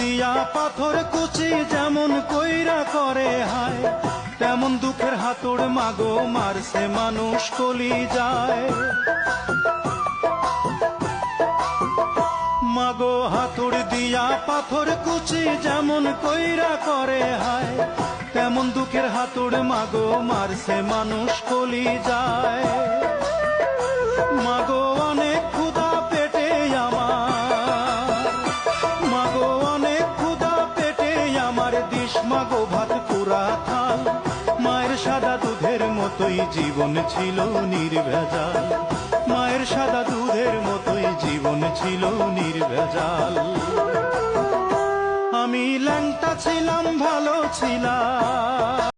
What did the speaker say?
দিয়া পাথর কুচি যেমন কইরা করে হায়, তেমন দুঃখের হাতুড় মাগো মারছে মানুষ কলি যায়। মাগো হাতুড় দিয়া পাথর কুচি যেমন কইরা করে হায়, তেমন দুঃখের হাতুড় মাগো মারছে মানুষ কলি যায়। মাগো অনেক ক্ষুধা পেটে আমার, মাগো অনেক ক্ষুধা পেটে আমার, দিস মাগো ভাত পুরা থাল। মায়ের সাদা দুধের মতোই জীবন ছিল নির্ভেজাল, মায়ের সাদা দুধের মতোই জীবন ছিল নির্ভেজাল। আমি ল্যাংটা ছিলাম ভালো ছিলাম।